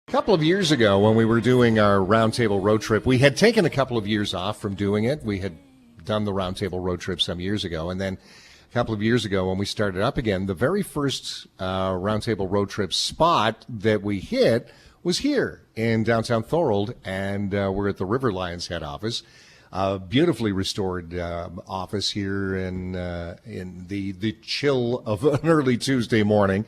A couple of years ago, when we were doing our roundtable road trip, we had taken a couple of years off from doing it. We had done the roundtable road trip some years ago, and then a couple of years ago, when we started up again, the very first roundtable road trip spot that we hit was here in downtown Thorold, and we're at the River Lions head office. Beautifully restored office here in the chill of an early Tuesday morning.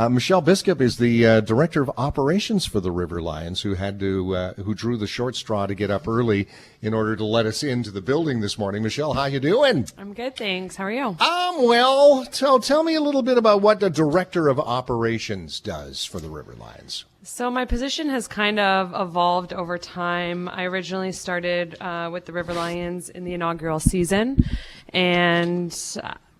Michelle Biskup is the director of operations for the River Lions, who drew the short straw to get up early in order to let us into the building this morning. Michelle, how you doing? I'm good, thanks. How are you? Well. Tell me a little bit about what the director of operations does for the River Lions. So my position has kind of evolved over time. I originally started with the River Lions in the inaugural season, and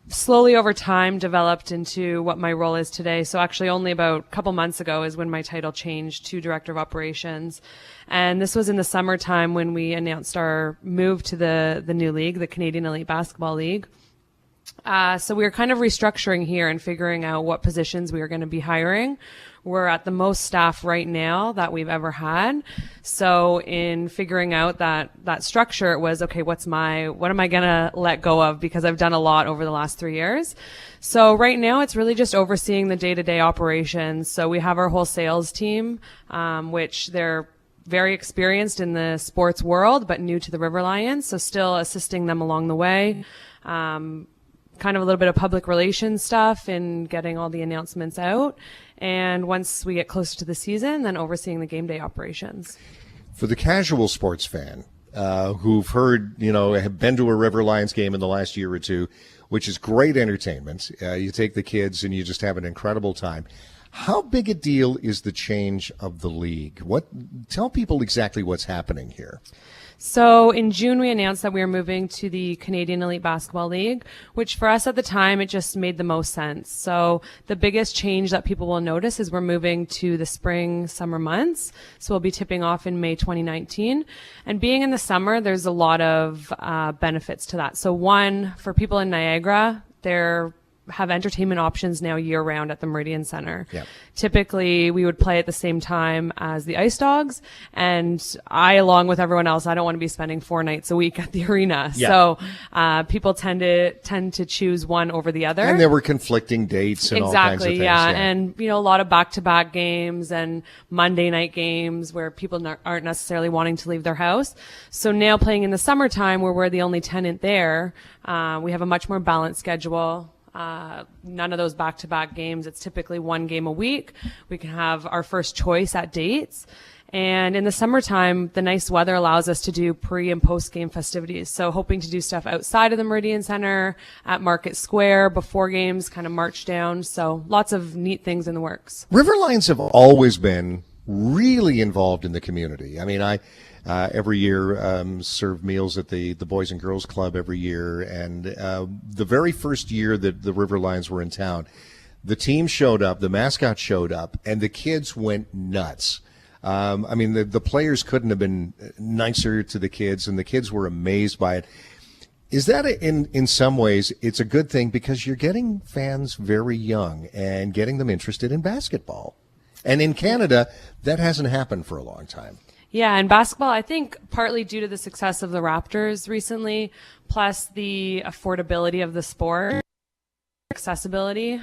slowly over time developed into what my role is today. So actually only about a couple months ago is when my title changed to Director of Operations. And this was in the summertime when we announced our move to the new league, the Canadian Elite Basketball League. So we were kind of restructuring here and figuring out what positions we were going to be hiring. We're at the most staff right now that we've ever had. So in figuring out that structure, it was, okay, what am I going to let go of? Because I've done a lot over the last 3 years. So right now it's really just overseeing the day-to-day operations. So we have our whole sales team, which they're very experienced in the sports world, but new to the River Lions. So still assisting them along the way. Kind of a little bit of public relations stuff and getting all the announcements out. And once we get closer to the season, then overseeing the game day operations. For the casual sports fan who've heard, have been to a River Lions game in the last year or two, which is great entertainment. You take the kids and you just have an incredible time. How big a deal is the change of the league? Tell people exactly what's happening here. So in June, we announced that we were moving to the Canadian Elite Basketball League, which for us at the time, it just made the most sense. So the biggest change that people will notice is we're moving to the spring, summer months. So we'll be tipping off in May 2019. And being in the summer, there's a lot of benefits to that. So one, for people in Niagara, they're have entertainment options now year-round at the Meridian Center. Yep. Typically, we would play at the same time as the Ice Dogs, and I, along with everyone else, I don't want to be spending 4 nights a week at the arena. Yep. So people tend to choose one over the other. And there were conflicting dates and all kinds of things. Yeah. And a lot of back-to-back games and Monday night games where people aren't necessarily wanting to leave their house. So now playing in the summertime, where we're the only tenant there, we have a much more balanced schedule. None of those back-to-back games. It's typically one game a week. We can have our first choice at dates. And in the summertime, the nice weather allows us to do pre- and post-game festivities. So hoping to do stuff outside of the Meridian Center, at Market Square, before games, kind of march down. So lots of neat things in the works. River Lions have always been really involved in the community. I mean, every year serve meals at the Boys and Girls Club every year. And the very first year that the River Lions were in town, the team showed up, the mascot showed up, and the kids went nuts. The players couldn't have been nicer to the kids, and the kids were amazed by it. Is that in some ways it's a good thing because you're getting fans very young and getting them interested in basketball? And in Canada, that hasn't happened for a long time. Yeah, and basketball, I think partly due to the success of the Raptors recently, plus the affordability of the sport, accessibility,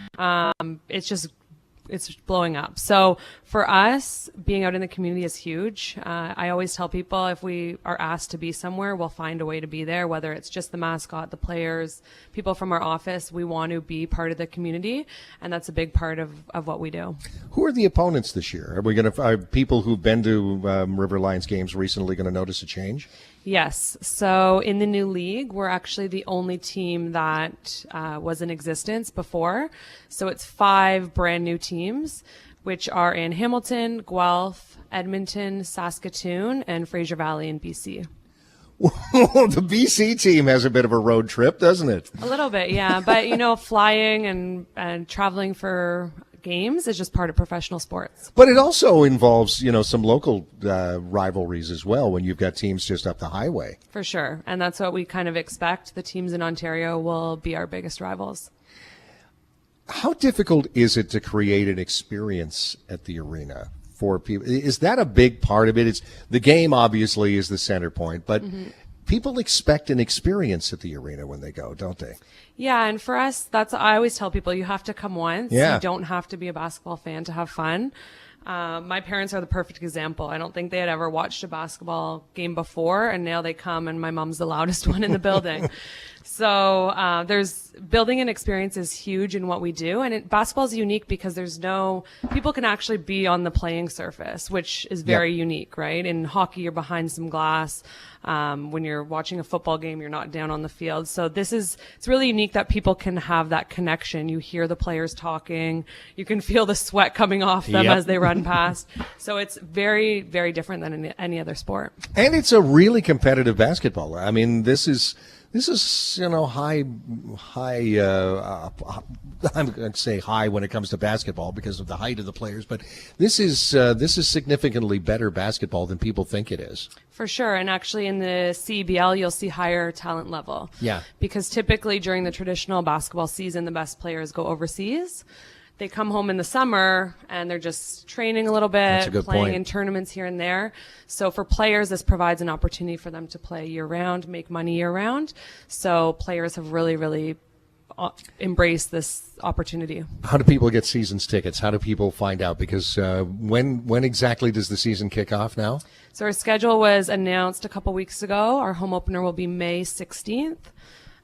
it's blowing up. So for us, being out in the community is huge. I always tell people if we are asked to be somewhere, we'll find a way to be there, whether it's just the mascot, the players, people from our office. We want to be part of the community, and that's a big part of what we do. Who are the opponents this year? Are people who've been to River Lions games recently going to notice a change? Yes. So in the new league, we're actually the only team that was in existence before. So it's 5 brand new teams, which are in Hamilton, Guelph, Edmonton, Saskatoon, and Fraser Valley in BC. The BC team has a bit of a road trip, doesn't it? A little bit, yeah. But, flying and traveling for games is just part of professional sports. But it also involves, some local rivalries as well when you've got teams just up the highway. For sure. And that's what we kind of expect. The teams in Ontario will be our biggest rivals. How difficult is it to create an experience at the arena for people. Is that a big part of it? It's the game obviously is the center point, but people expect an experience at the arena when they go, don't they? Yeah, and for us, I always tell people you have to come once. Yeah. You don't have to be a basketball fan to have fun. My parents are the perfect example. I don't think they had ever watched a basketball game before, and now they come, and my mom's the loudest one in the building. So there's building an experience is huge in what we do, and basketball is unique because people can actually be on the playing surface, which is very unique, right? In hockey, you're behind some glass. When you're watching a football game, you're not down on the field. So it's really unique that people can have that connection. You hear the players talking. You can feel the sweat coming off them as they run past. So it's very, very different than any other sport. And it's a really competitive basketball. I mean, this is high. I'm going to say high when it comes to basketball because of the height of the players, but this is significantly better basketball than people think it is. For sure, and actually in the CBL, you'll see higher talent level. Yeah. Because typically during the traditional basketball season, the best players go overseas. They come home in the summer and they're just training a little bit, playing in tournaments here and there. So for players, this provides an opportunity for them to play year round, make money year round. So players have really, really embraced this opportunity. How do people get seasons tickets? How do people find out? Because when exactly does the season kick off now? So our schedule was announced a couple weeks ago. Our home opener will be May 16th.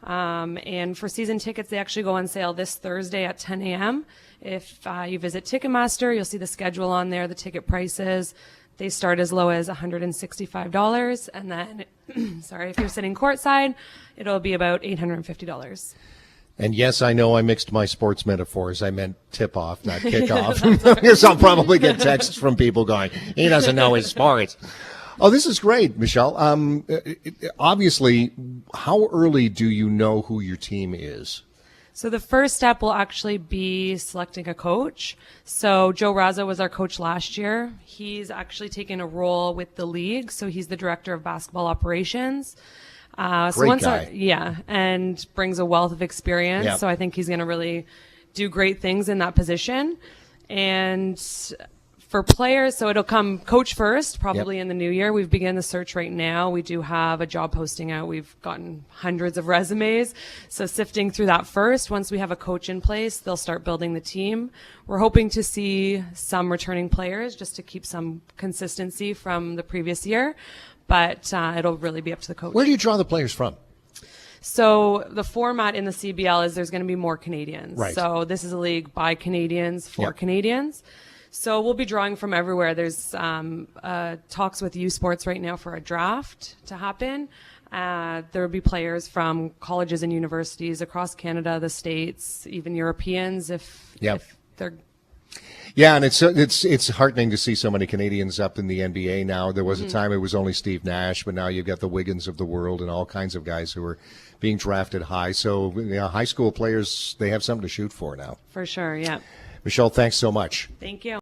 And for season tickets, they actually go on sale this Thursday at 10 a.m. If you visit Ticketmaster, you'll see the schedule on there, the ticket prices. They start as low as $165. And then, if you're sitting courtside, it'll be about $850. And yes, I know I mixed my sports metaphors. I meant tip-off, not kick-off. Because I'll probably get texts from people going, he doesn't know his sports. Oh, this is great, Michelle. Obviously, how early do you know who your team is? So the first step will actually be selecting a coach. So Joe Raza was our coach last year. He's actually taken a role with the league. So he's the director of basketball operations. Great guy. And brings a wealth of experience. Yep. So I think he's going to really do great things in that position. And for players, so it'll come coach first, probably in the new year. We've begun the search right now. We do have a job posting out. We've gotten hundreds of resumes. So sifting through that first. Once we have a coach in place, they'll start building the team. We're hoping to see some returning players just to keep some consistency from the previous year. But it'll really be up to the coach. Where do you draw the players from? So the format in the CBL is there's going to be more Canadians. Right. So this is a league by Canadians for Canadians. So we'll be drawing from everywhere. There's talks with U Sports right now for a draft to happen. There will be players from colleges and universities across Canada, the States, even Europeans if they're. Yeah, and it's heartening to see so many Canadians up in the NBA now. There was a time it was only Steve Nash, but now you've got the Wiggins of the world and all kinds of guys who are being drafted high. So high school players, they have something to shoot for now. For sure, yeah. Michelle, thanks so much. Thank you.